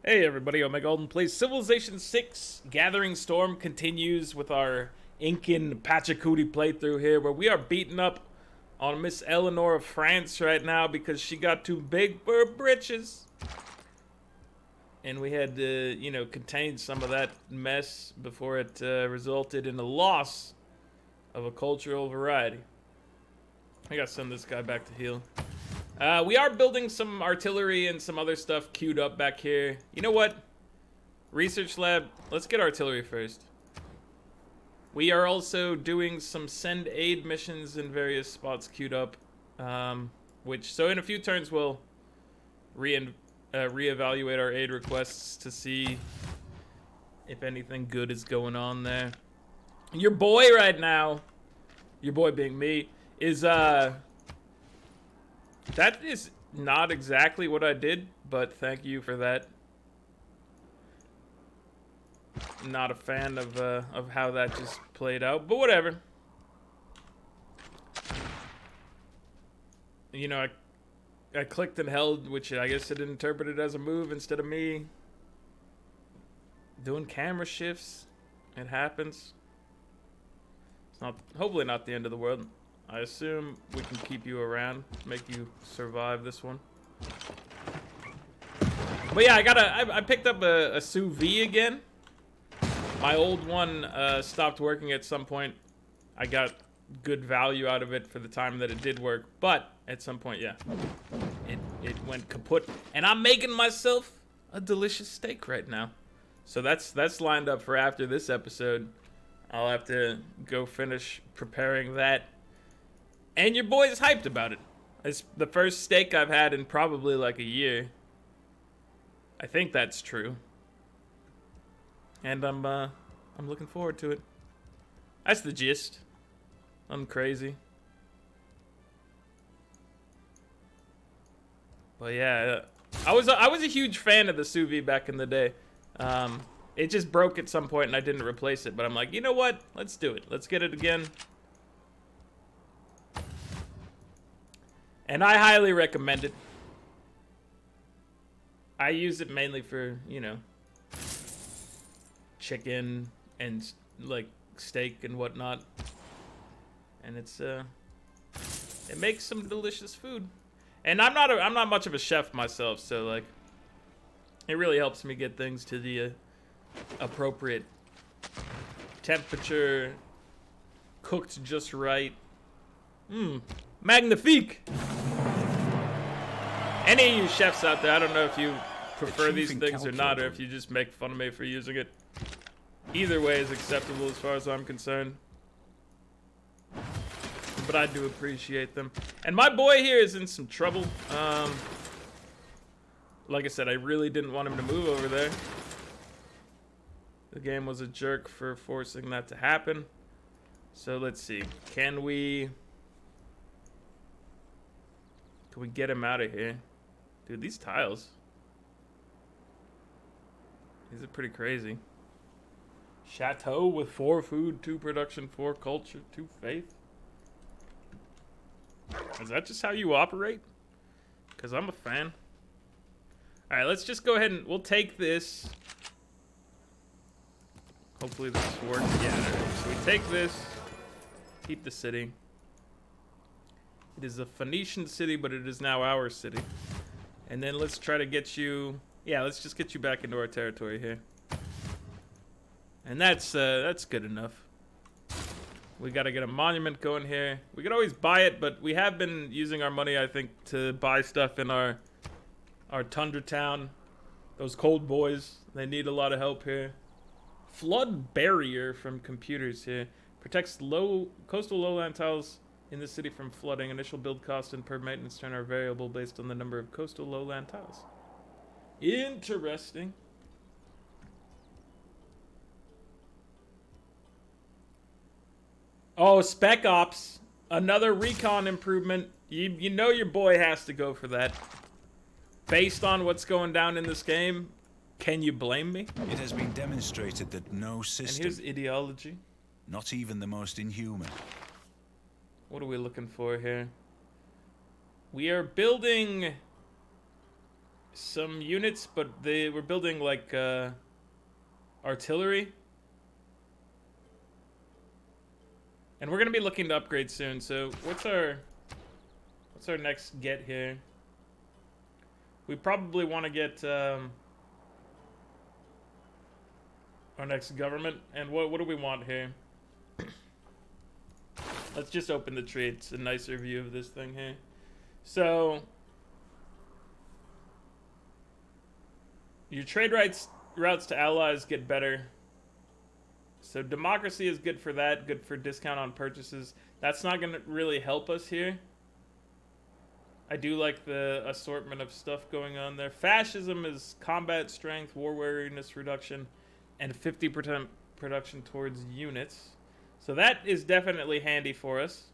Hey everybody, Omega Alden plays Civilization 6. Gathering Storm continues with our Incan Pachacooty playthrough here, where we are beating up on Miss Eleanor of France right now because she got too big for her britches. And we had to, contain some of that mess before it resulted in a loss of a cultural variety. I gotta send this guy back to heal. We are building some artillery and some other stuff queued up back here. You know what? Research lab, let's get artillery first. We are also doing some send aid missions in various spots queued up. So in a few turns we'll reevaluate our aid requests to see if anything good is going on there. Your boy right now, your boy being me, is that is not exactly what I did, but thank you for that. Not a fan of how that just played out, but whatever. You know, I clicked and held, which I guess it interpreted as a move instead of me doing camera shifts. It happens. It's not, hopefully not the end of the world. I assume we can keep you around, make you survive this one. But yeah, I picked up a sous vide again. My old one stopped working at some point. I got good value out of it for the time that it did work, but at some point, yeah, it went kaput. And I'm making myself a delicious steak right now. So that's lined up for after this episode. I'll have to go finish preparing that. And your boy's hyped about it. It's the first steak I've had in probably like a year. I think that's true. And I'm looking forward to it. That's the gist. I'm crazy. But yeah, I was a huge fan of the sous vide back in the day. It just broke at some point and I didn't replace it, but I'm like, you know what? Let's do it. Let's get it again. And I highly recommend it. I use it mainly for, chicken and like steak and whatnot. And it makes some delicious food. And I'm not much of a chef myself, so like it really helps me get things to the appropriate temperature, cooked just right. Magnifique. Any of you chefs out there, I don't know if you prefer these things or not, or if you just make fun of me for using it. Either way is acceptable as far as I'm concerned. But I do appreciate them. And my boy here is in some trouble. Like I said, I really didn't want him to move over there. The game was a jerk for forcing that to happen. So let's see. Can we get him out of here? Dude, these tiles. These are pretty crazy. Chateau with 4 food, 2 production, 4 culture, 2 faith. Is that just how you operate? Because I'm a fan. Alright, let's just go ahead and we'll take this. Hopefully this works. Yeah, there it is. So we take this, keep the city. It is a Phoenician city, but it is now our city. And then let's try to get you... Yeah, let's just get you back into our territory here. And that's good enough. We gotta get a monument going here. We could always buy it, but we have been using our money, I think, to buy stuff in our Tundra town. Those cold boys, they need a lot of help here. Flood barrier from computers here. Protects coastal lowland tiles in the city from flooding. Initial build cost and per maintenance turn are variable based on the number of coastal lowland tiles. Interesting. Oh, Spec Ops. Another recon improvement. You know your boy has to go for that. Based on what's going down in this game, can you blame me? It has been demonstrated that no system... And here's ideology. Not even the most inhuman. What are we looking for here? We are building some units, but we're building like artillery. And we're gonna be looking to upgrade soon. So what's our next get here? We probably want to get our next government. And what do we want here? Let's just open the tree. It's a nicer view of this thing here. So your trade routes to allies get better. So democracy is good for that, good for discount on purchases. That's not going to really help us here. I do like the assortment of stuff going on there. Fascism is combat strength, war weariness reduction, and 50% production towards units. So that is definitely handy for us.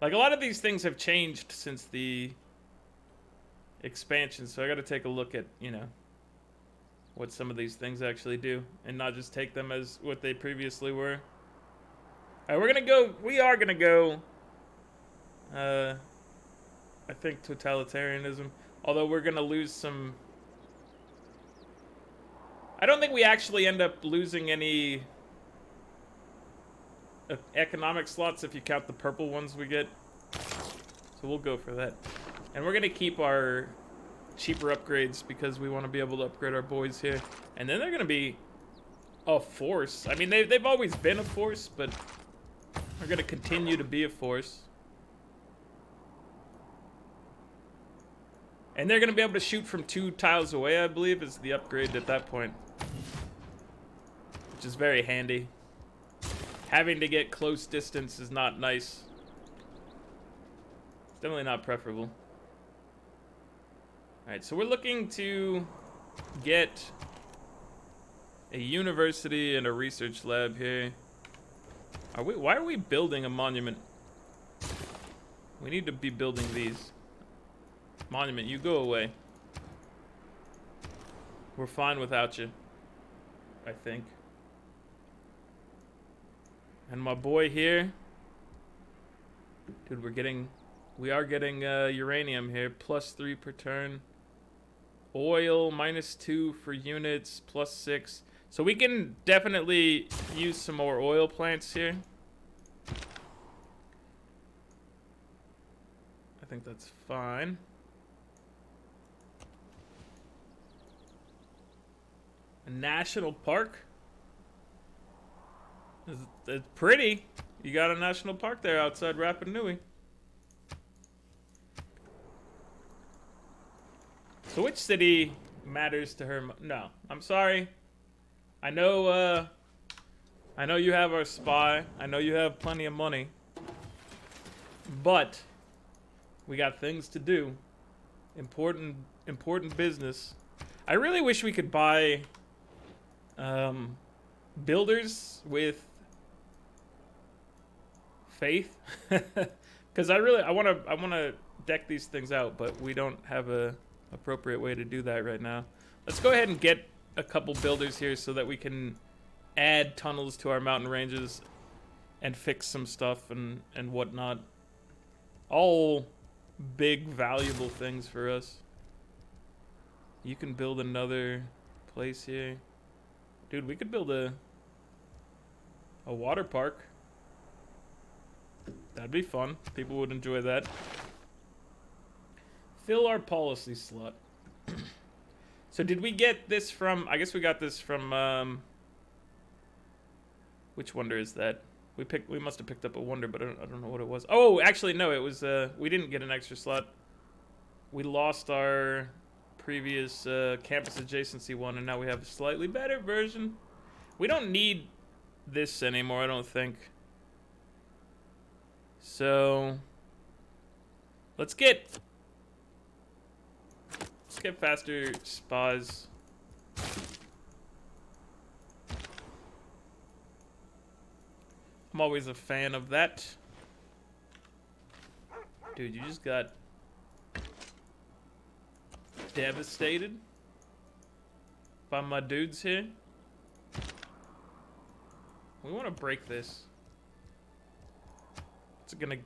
Like, a lot of these things have changed since the expansion, so I gotta take a look at, you know, what some of these things actually do, and not just take them as what they previously were. Alright, we are gonna go, I think totalitarianism, although we're gonna lose some... I don't think we actually end up losing any economic slots if you count the purple ones we get. So we'll go for that. And we're gonna keep our cheaper upgrades because we want to be able to upgrade our boys here. And then they're gonna be a force. I mean, they've always been a force, but they're gonna continue to be a force. And they're gonna be able to shoot from 2 tiles away, I believe, is the upgrade at that point. Which is very handy. Having to get close distance is not nice. It's definitely not preferable. Alright, so we're looking to get a university and a research lab here. Why are we building a monument? We need to be building these. Monument, you go away. We're fine without you, I think. And my boy here, dude, we are getting uranium here, +3 per turn. Oil, -2 for units, +6. So we can definitely use some more oil plants here. I think that's fine. A national park? It's pretty. You got a national park there outside Rapa Nui. So which city matters to her? No, I'm sorry. I know you have our spy. I know you have plenty of money. But we got things to do. Important business. I really wish we could buy builders with faith, because I want to deck these things out, but we don't have a appropriate way to do that right now. Let's go ahead and get a couple builders here so that we can add tunnels to our mountain ranges and fix some stuff and whatnot. All big valuable things for us. You can build another place here. Dude, we could build a water park. That'd be fun. People would enjoy that. Fill our policy slot. So did we get this from... I guess we got this from... which wonder is that? We must have picked up a wonder, but I don't know what it was. Oh, actually, no. It was... we didn't get an extra slot. We lost our previous campus adjacency one, and now we have a slightly better version. We don't need this anymore, I don't think. So... Let's get faster spas. I'm always a fan of that. Dude, you just got devastated by my dudes here. We want to break this. It's gonna...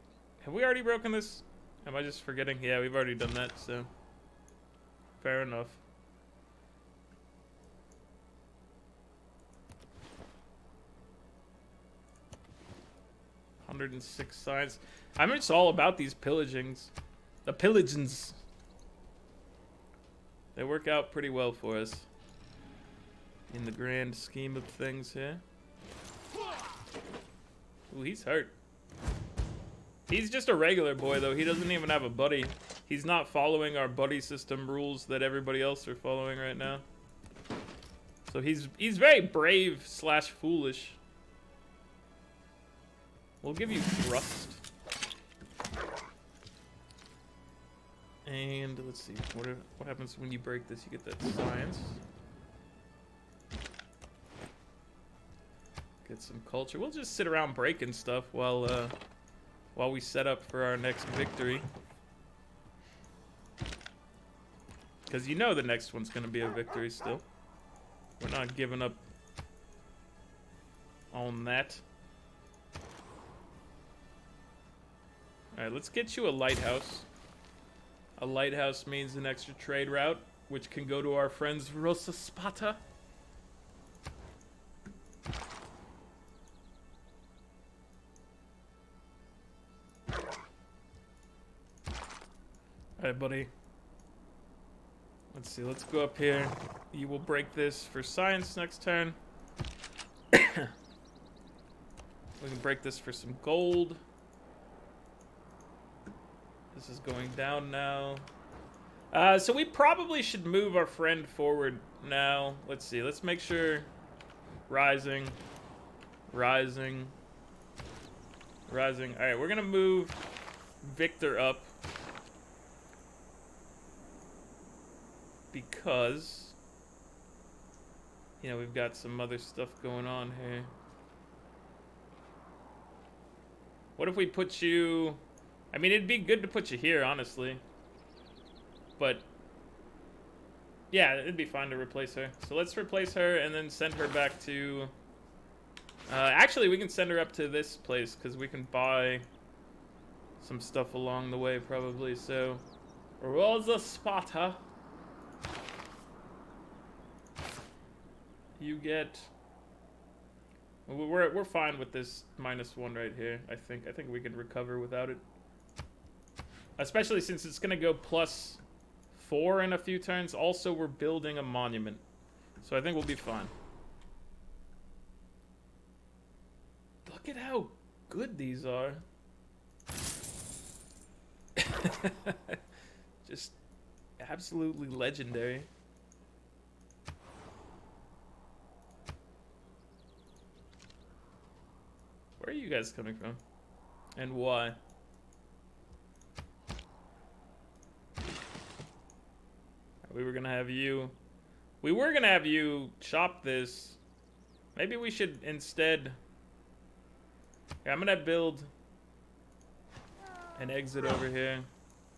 Have we already broken this? Am I just forgetting? Yeah, we've already done that, so... Fair enough. $106 science. I'm just all about these pillagings. The pillagings. They work out pretty well for us. In the grand scheme of things here. Ooh, he's hurt. He's just a regular boy, though. He doesn't even have a buddy. He's not following our buddy system rules that everybody else are following right now. So he's very brave / foolish. We'll give you thrust. And let's see, what happens when you break this? You get that science. Get some culture. We'll just sit around breaking stuff while we set up for our next victory. Because you know the next one's going to be a victory still. We're not giving up on that. Alright, let's get you a lighthouse. A lighthouse means an extra trade route, which can go to our friends Rosa Spata. Alright, buddy. Let's see, let's go up here. You will break this for science next turn. We can break this for some gold. This is going down now. So we probably should move our friend forward now. Let's see, let's make sure. Rising. Rising. Rising. Alright, we're gonna move Victor up. Because, you know, we've got some other stuff going on here. What if we put you... I mean, it'd be good to put you here, honestly. But, yeah, it'd be fine to replace her. So let's replace her and then send her back to... actually, we can send her up to this place, because we can buy some stuff along the way, probably. So, Rosa Spata. You get... We're fine with this -1 right here, I think. I think we can recover without it. Especially since it's going to go +4 in a few turns. Also, we're building a monument. So I think we'll be fine. Look at how good these are. Just absolutely legendary. Where are you guys coming from? And why? We were gonna have you... We were gonna have you chop this. Maybe we should instead... Yeah, I'm gonna build an exit over here.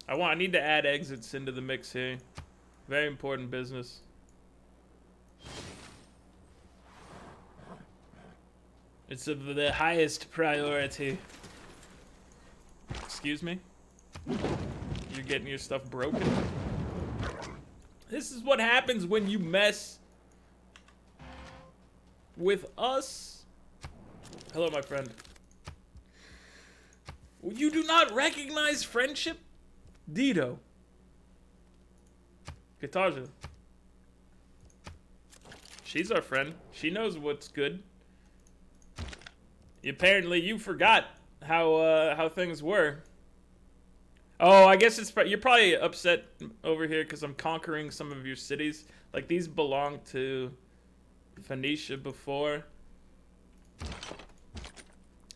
I need to add exits into the mix here. Very important business. It's of the highest priority. Excuse me? You're getting your stuff broken? This is what happens when you mess with us. Hello, my friend. You do not recognize friendship? Dido. Katarza. She's our friend. She knows what's good. Apparently, you forgot how things were. Oh, I guess it's you're probably upset over here because I'm conquering some of your cities. Like, these belonged to Phoenicia before.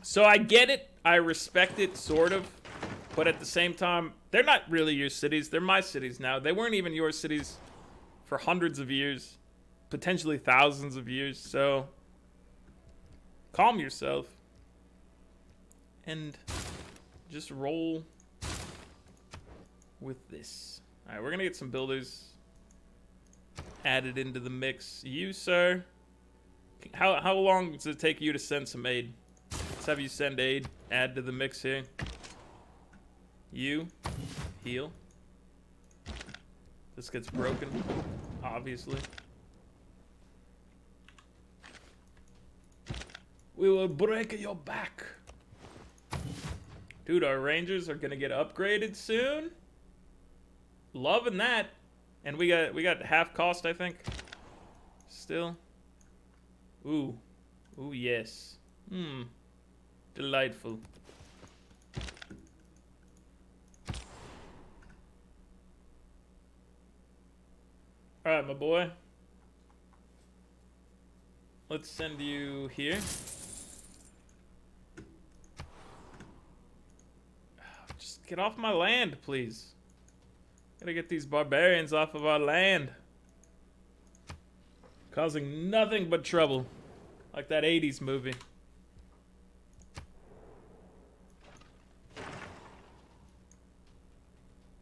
So I get it. I respect it, sort of. But at the same time, they're not really your cities. They're my cities now. They weren't even your cities for hundreds of years. Potentially thousands of years. So, calm yourself. And just roll with this. Alright, we're gonna get some builders added into the mix. You, sir, how long does it take you to send some aid? Let's have you send aid. Add to the mix here. You, heal. this gets broken, obviously. We will break your back. Dude, our rangers are gonna get upgraded soon. Loving that. And we got half cost, I think. Still. Ooh. Ooh, yes. Delightful. Alright, my boy. Let's send you here. Just get off my land, please. Gotta get these barbarians off of our land. Causing nothing but trouble. Like that 80s movie.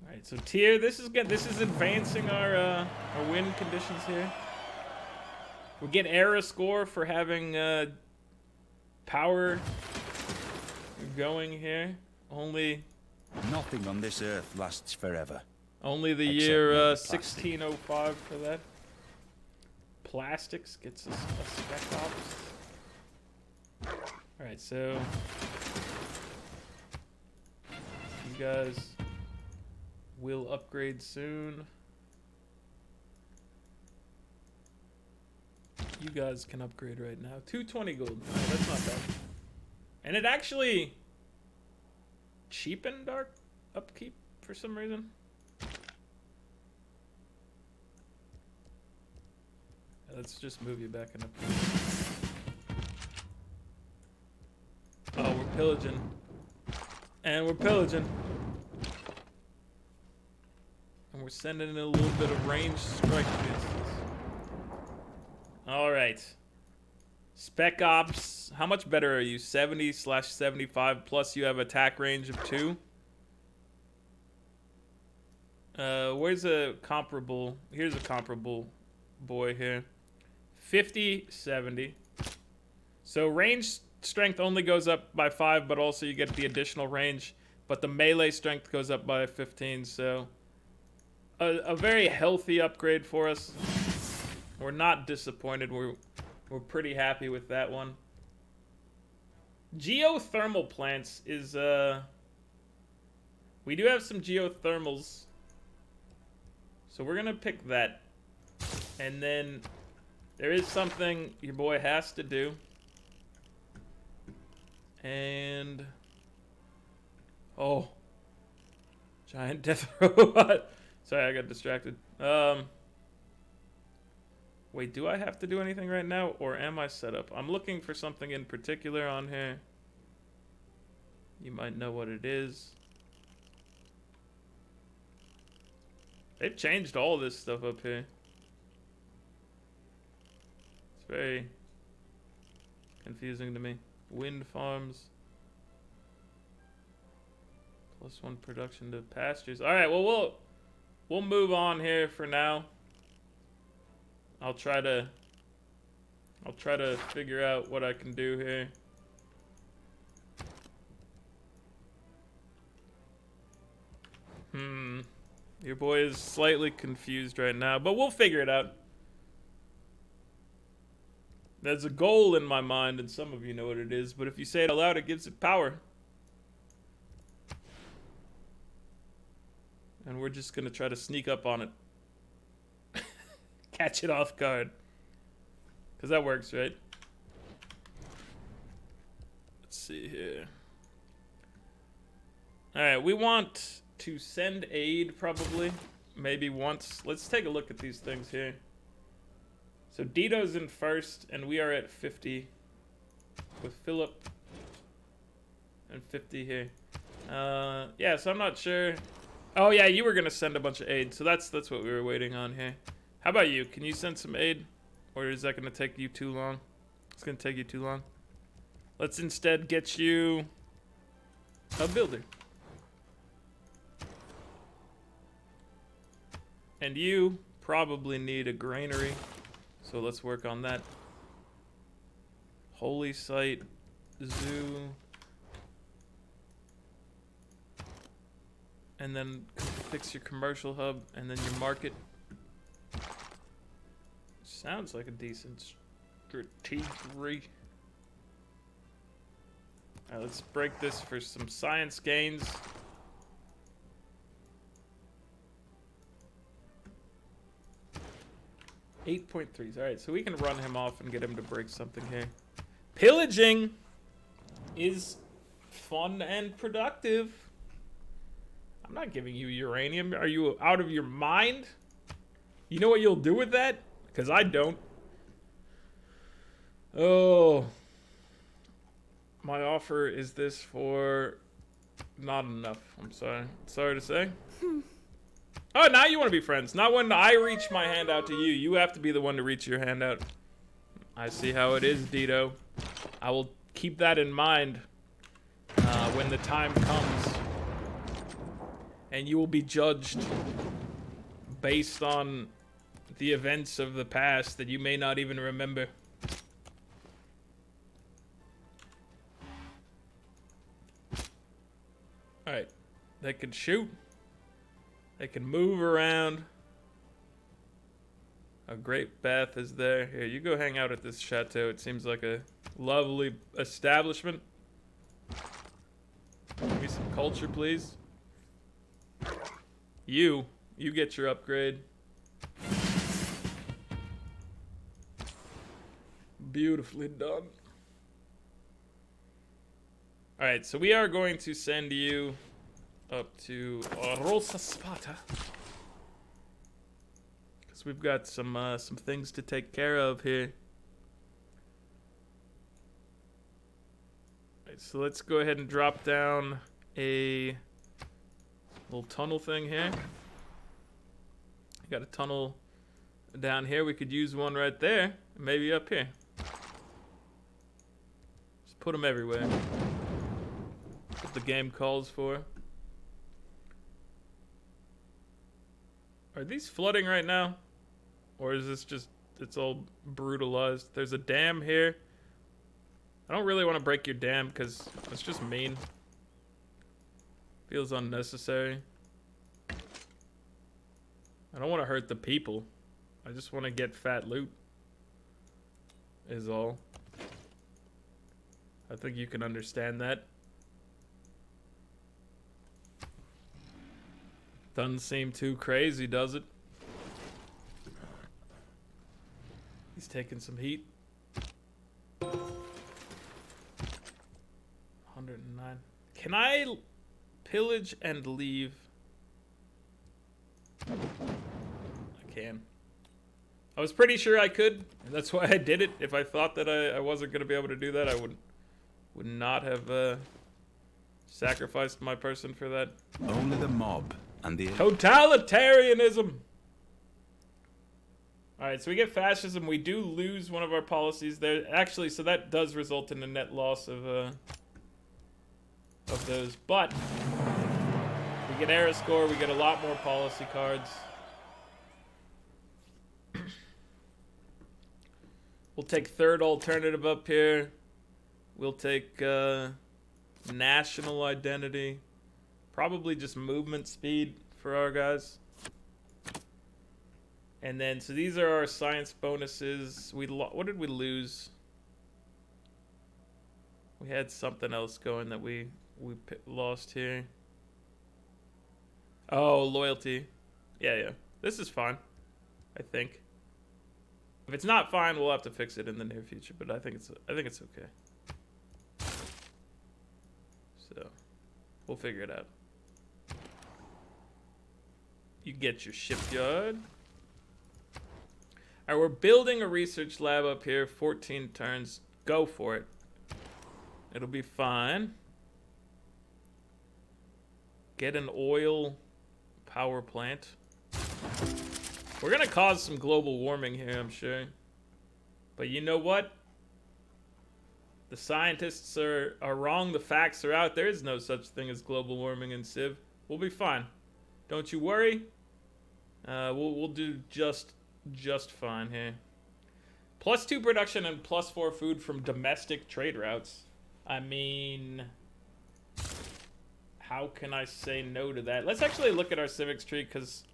Alright, so tier, this is good. This is advancing our win conditions here. We get era score for having power going here. Only Nothing on this earth lasts forever. Only the year 1605 for that. Plastics gets us a spec ops. Alright, so you guys will upgrade soon. You guys can upgrade right now. 220 gold. Oh, that's not bad. And it actually cheapened our upkeep for some reason. Let's just move you back in upkeep. Oh, we're pillaging. And we're pillaging. And we're sending in a little bit of ranged strike against us. Alright. Spec Ops. How much better are you? 70/75 plus you have attack range of 2. Where's a comparable? Here's a comparable boy here. 50/70. So range strength only goes up by 5, but also you get the additional range. But the melee strength goes up by 15, so a very healthy upgrade for us. We're not disappointed. We're pretty happy with that one. Geothermal plants is we do have some geothermals. So we're gonna pick that. And then there is something your boy has to do. And oh, giant death robot. Sorry, I got distracted. Wait, do I have to do anything right now, or am I set up? I'm looking for something in particular on here. You might know what it is. They've changed all this stuff up here. It's very confusing to me. Wind farms. +1 production to pastures. All right, well, we'll move on here for now. I'll try to figure out what I can do here. Your boy is slightly confused right now, but we'll figure it out. There's a goal in my mind, and some of you know what it is, but if you say it aloud, it gives it power. And we're just gonna try to sneak up on it. Catch it off guard. Because that works, right? Let's see here. Alright, we want to send aid probably. Maybe once. Let's take a look at these things here. So Dito's in first, and we are at 50. With Philip. And 50 here. Yeah, so I'm not sure. Oh yeah, you were going to send a bunch of aid. So that's what we were waiting on here. How about you? Can you send some aid? Or is that going to take you too long? It's going to take you too long. Let's instead get you a builder. And you probably need a granary. So let's work on that. Holy site, zoo. and then fix your commercial hub, and then your market. Sounds like a decent strategy. Alright, let's break this for some science gains. $8.3. Alright, so we can run him off and get him to break something here. Pillaging is fun and productive. I'm not giving you uranium. Are you out of your mind? You know what you'll do with that? Because I don't. Oh. My offer is this for not enough. I'm sorry. Sorry to say. Oh, now you want to be friends. Not when I reach my hand out to you. You have to be the one to reach your hand out. I see how it is, Dito. I will keep that in mind when the time comes. And you will be judged based on the events of the past that you may not even remember. Alright. They can shoot. They can move around. A great bath is there. Here, you go hang out at this chateau. It seems like a lovely establishment. Give me some culture, please. You get your upgrade. Beautifully done. Alright, so we are going to send you up to Rosa Sparta. Because we've got some things to take care of here. Alright, so let's go ahead and drop down a little tunnel thing here. Got a tunnel down here. We could use one right there. Maybe up here. Just put them everywhere. That's what the game calls for. Are these flooding right now? Or is this just, it's all brutalized? There's a dam here. I don't really want to break your dam because it's just mean. Feels unnecessary. I don't want to hurt the people. I just want to get fat loot. Is all. I think you can understand that. Doesn't seem too crazy, does it? He's taking some heat. 109. Can I pillage and leave? I can. I was pretty sure I could, and that's why I did it. If I thought that I wasn't going to be able to do that, I would not have sacrificed my person for that. Only the mob and the totalitarianism. All right, so we get fascism. We do lose one of our policies there. Actually, so that does result in a net loss of those. But we get era score. We get a lot more policy cards. We'll take third alternative up here. We'll take national identity. Probably just movement speed for our guys. And then, so these are our science bonuses. What did we lose? We had something else going that we lost here. Oh, loyalty. Yeah. This is fine, I think. If it's not fine, we'll have to fix it in the near future. But I think it's okay. So, we'll figure it out. You get your shipyard. Alright, we're building a research lab up here. 14 turns. Go for it. It'll be fine. Get an oil power plant. We're gonna cause some global warming here, I'm sure. But you know what? The scientists are wrong. The facts are out. There is no such thing as global warming in Civ. We'll be fine. Don't you worry. We'll do just fine here. +2 production and +4 food from domestic trade routes. I mean, how can I say no to that? Let's actually look at our civics tree, because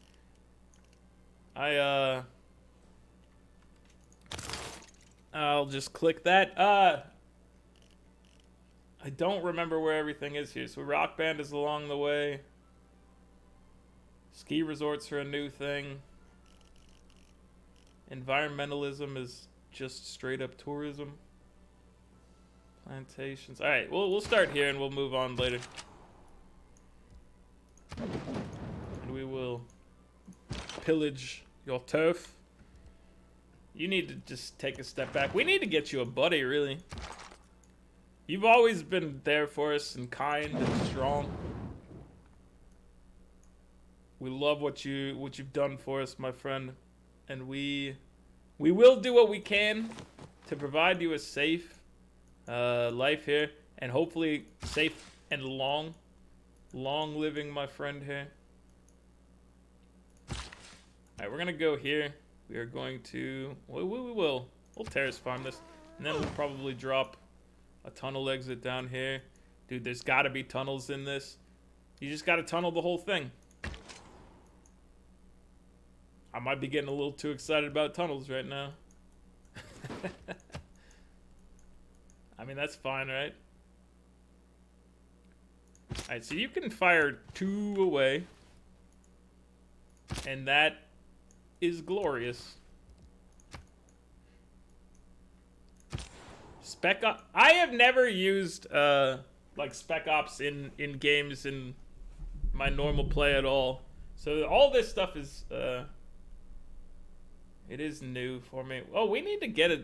I'll just click that. I don't remember where everything is here. So rock band is along the way. Ski resorts are a new thing. Environmentalism is just straight up tourism. Plantations. All right, we'll start here and we'll move on later. And we will pillage your turf. You need to just take a step back. We need to get you a buddy, really. You've always been there for us and kind and strong. We love what you've done for us, my friend, and we will do what we can to provide you a safe life here, and hopefully safe and long living, my friend here. All right, we're gonna go here. We are going to we'll terrace farm this, and then we'll probably drop a tunnel exit down here. Dude, there's got to be tunnels in this. You just got to tunnel the whole thing. I might be getting a little too excited about tunnels right now. I mean, that's fine, right? Alright, so you can fire 2 away. And that is glorious. Spec Ops. I have never used like Spec Ops in games in my normal play at all. So all this stuff is it is new for me. Oh, we need to get a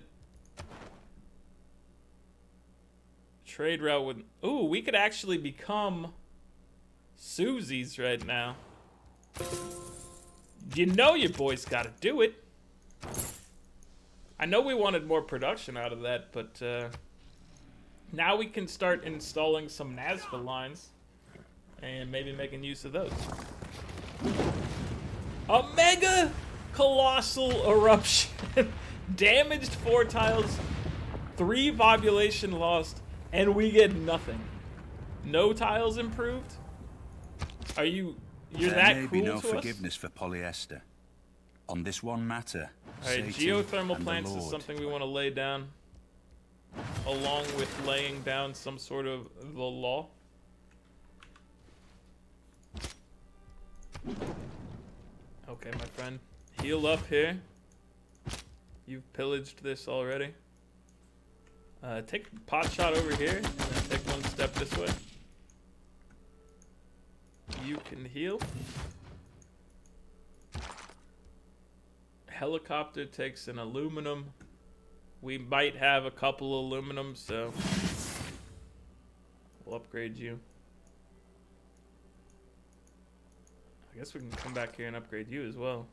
trade route with... Ooh, we could actually become Susie's right now. You know your boy's got to do it. I know we wanted more production out of that, but now we can start installing some NASFA lines and maybe making use of those. A mega colossal eruption. Damaged 4 tiles, 3 population lost, and we get nothing. No tiles improved? Are you... You're that cruel to us? There may be no forgiveness for polyester. On this one matter, alright, geothermal plants is something we want to lay down, along with laying down some sort of the law. Okay, my friend. Heal up here. You've pillaged this already. Take a pot shot over here, and then take 1 step this way. You can heal. Helicopter takes an aluminum. We might have a couple aluminum, so we'll upgrade you. I guess we can come back here and upgrade you as well.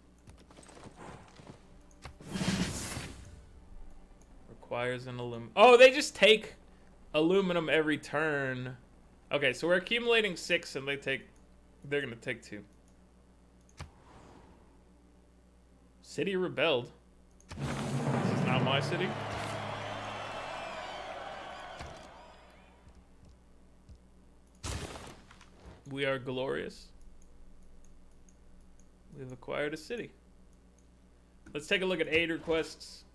Requires an aluminum. Oh, they just take aluminum every turn. Okay, so we're accumulating 6 and they're gonna take 2. City rebelled. This is not my city. We are glorious. We've acquired a city. Let's take a look at aid requests.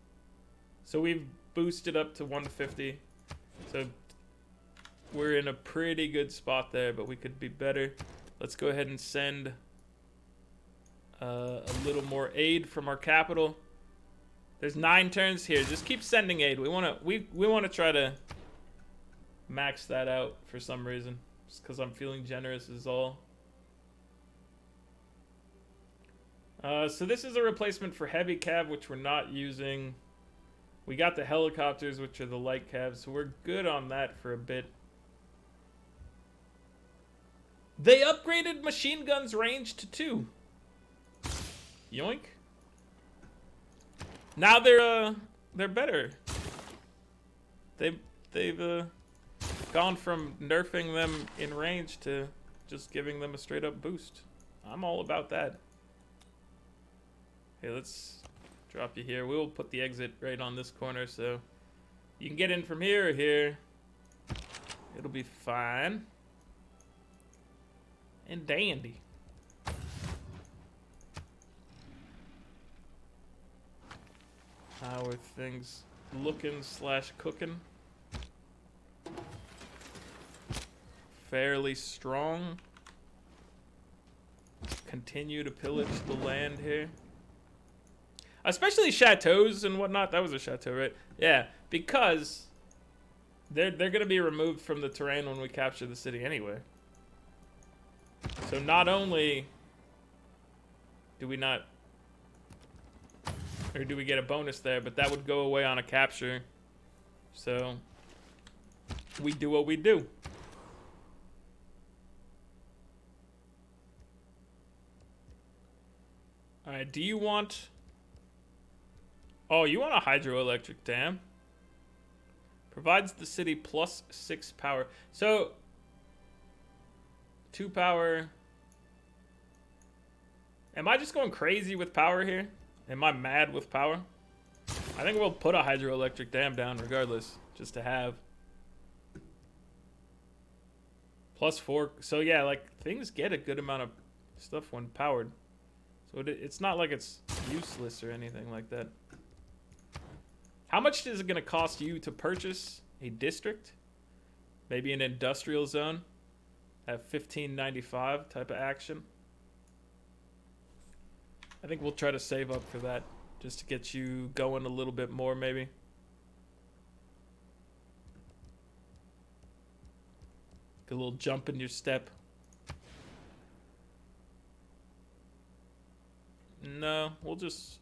So we've boosted up to 150. So we're in a pretty good spot there, but we could be better. Let's go ahead and send a little more aid from our capital. There's 9 turns here. Just keep sending aid. We want to try to max that out for some reason. Just because I'm feeling generous is all. So this is a replacement for heavy cav, which we're not using. We got the helicopters, which are the light cavs, so we're good on that for a bit. They upgraded machine guns range to 2. Yoink. Now they're better. They've gone from nerfing them in range to just giving them a straight up boost. I'm all about that. Okay, let's drop you here. We'll put the exit right on this corner, so you can get in from here or here. It'll be fine. and dandy. How are things looking slash cooking? Fairly strong. Continue to pillage the land here. Especially chateaus and whatnot. That was a chateau, right? Yeah, because they're gonna be removed from the terrain when we capture the city anyway. So not only do we not, or do we get a bonus there, but that would go away on a capture. So we do what we do. All right, do you want... Oh, you want a hydroelectric dam? Provides the city +6 power. So, 2 power. Am I just going crazy with power here? Am I mad with power? I think we'll put a hydroelectric dam down regardless, just to have. +4. So yeah, like, things get a good amount of stuff when powered. So it's not like it's useless or anything like that. How much is it going to cost you to purchase a district? Maybe an industrial zone? At 1595 type of action? I think we'll try to save up for that. Just to get you going a little bit more, maybe. Get a little jump in your step. No, we'll just...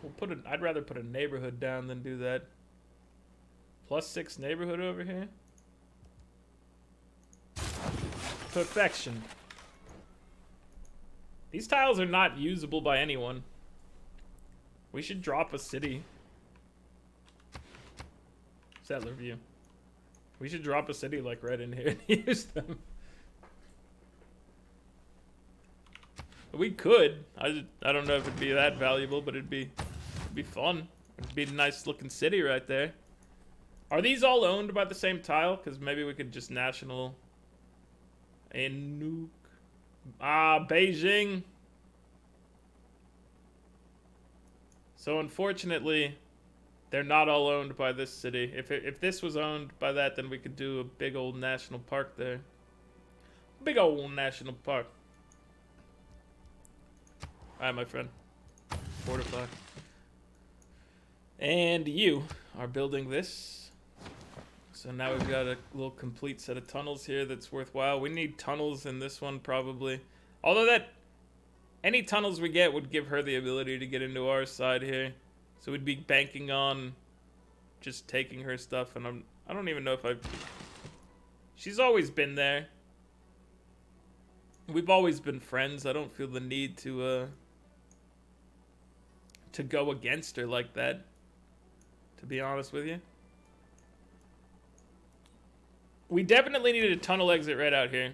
We'll put a... I'd rather put a neighborhood down than do that. +6 neighborhood over here. Perfection. These tiles are not usable by anyone. We should drop a city. Settler view. We should drop a city like right in here and use them. We could. I don't know if it'd be that valuable, but it'd be fun. It'd be a nice looking city right there. Are these all owned by the same tile? Because maybe we could just national a nuke. Ah, Beijing. So unfortunately, they're not all owned by this city. If this was owned by that, then we could do a big old national park there. Big old national park. Alright, my friend. Fortify. And you are building this. So now we've got a little complete set of tunnels here that's worthwhile. We need tunnels in this one, probably. Although that... Any tunnels we get would give her the ability to get into our side here. So we'd be banking on just taking her stuff. And I don't even know if I've... She's always been there. We've always been friends. I don't feel the need to go against her like that, to be honest with you. We definitely needed a tunnel exit right out here.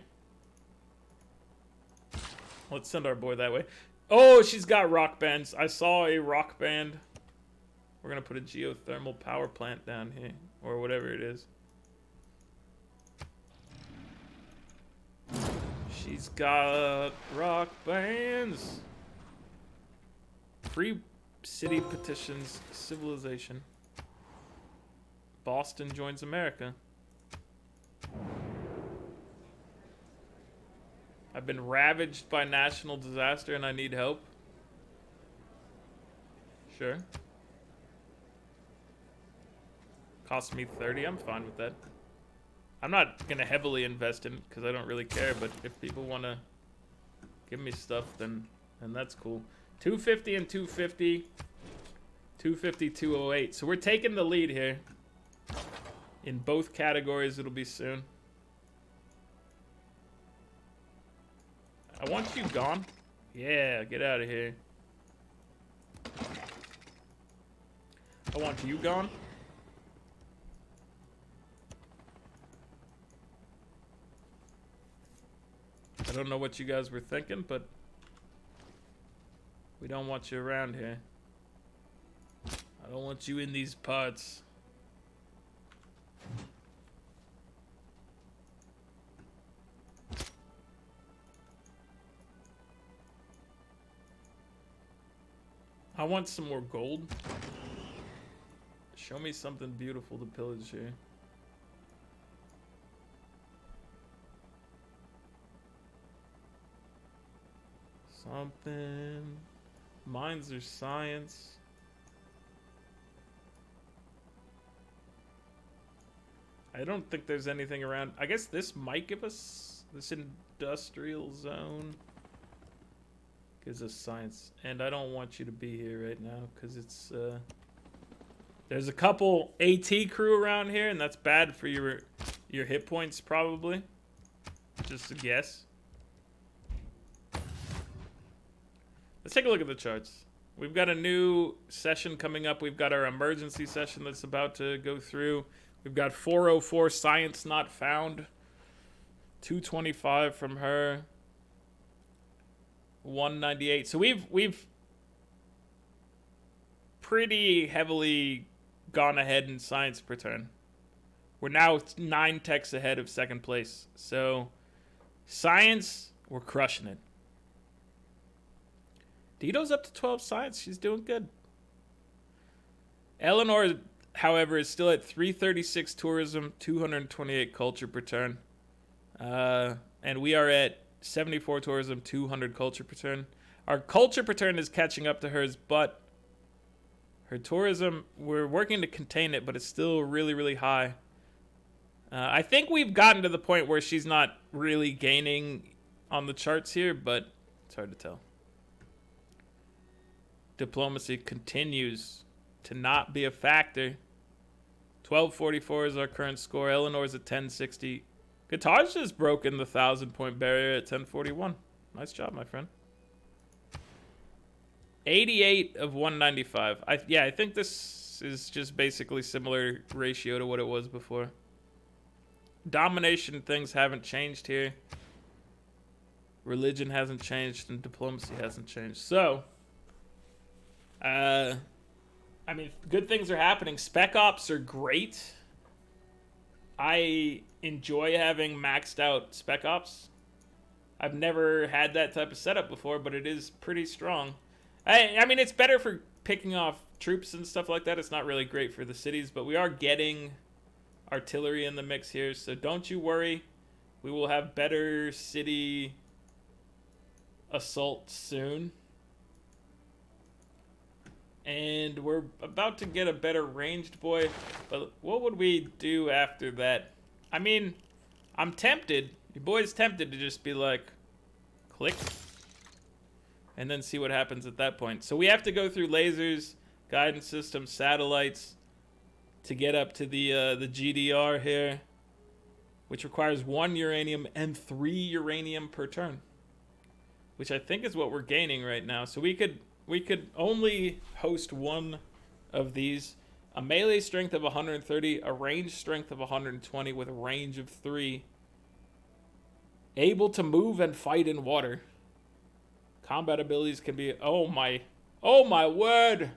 Let's send our boy that way. Oh, she's got rock bands. I saw a rock band. We're gonna put a geothermal power plant down here, or whatever it is. She's got rock bands. Free city petitions civilization. Boston joins America. I've been ravaged by national disaster and I need help. Sure. Cost me 30. I'm fine with that. I'm not gonna heavily invest in it because I don't really care, but if people want to give me stuff, then that's cool. 250 and 250. 250, 208. So we're taking the lead here. In both categories, it'll be soon. I want you gone. Yeah, get out of here. I want you gone. I don't know what you guys were thinking, but we don't want you around here. I don't want you in these parts. I want some more gold. Show me something beautiful to pillage here. Something. Mines are science. I don't think there's anything around. I guess this might give us this industrial zone. Gives us science. And I don't want you to be here right now because it's there's a couple AT crew around here, and that's bad for your hit points probably. Just a guess. Let's take a look at the charts. We've got a new session coming up. We've got our emergency session that's about to go through. We've got 404 science not found. 225 from her. 198. So we've pretty heavily gone ahead in science per turn. We're now 9 techs ahead of second place. So science, we're crushing it. Dito's up to 12 science. She's doing good. Eleanor, however, is still at 336 tourism, 228 culture per turn. And we are at 74 tourism, 200 culture per turn. Our culture per turn is catching up to hers, but her tourism, we're working to contain it, but it's still really, really high. I think we've gotten to the point where she's not really gaining on the charts here, but it's hard to tell. Diplomacy continues to not be a factor. 1244 is our current score. Eleanor's at 1060. Guitar's just broken the 1,000-point barrier at 1041. Nice job, my friend. 88 of 195. I think this is just basically similar ratio to what it was before. Domination things haven't changed here. Religion hasn't changed, and diplomacy hasn't changed. So, I mean, good things are happening. Spec Ops are great. I enjoy having maxed out Spec Ops. I've never had that type of setup before, but it is pretty strong. I mean, it's better for picking off troops and stuff like that. It's not really great for the cities, but we are getting artillery in the mix here, so don't you worry. We will have better city assault soon. And we're about to get a better ranged boy, but what would we do after that? I mean, I'm tempted. Your boy's tempted to just be like, click, and then see what happens at that point. So we have to go through lasers, guidance systems, satellites to get up to the GDR here, which requires 1 uranium and 3 uranium per turn, which I think is what we're gaining right now. So we could only host one of these. A melee strength of 130, a range strength of 120 with a range of 3. Able to move and fight in water. Combat abilities can be, oh my word.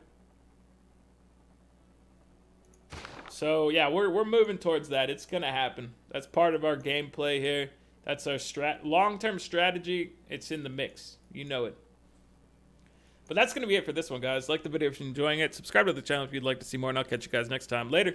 So yeah, we're moving towards that. It's gonna happen. That's part of our gameplay here. That's our long-term strategy. It's in the mix. You know it. But that's going to be it for this one, guys. Like the video if you're enjoying it. Subscribe to the channel if you'd like to see more, and I'll catch you guys next time. Later.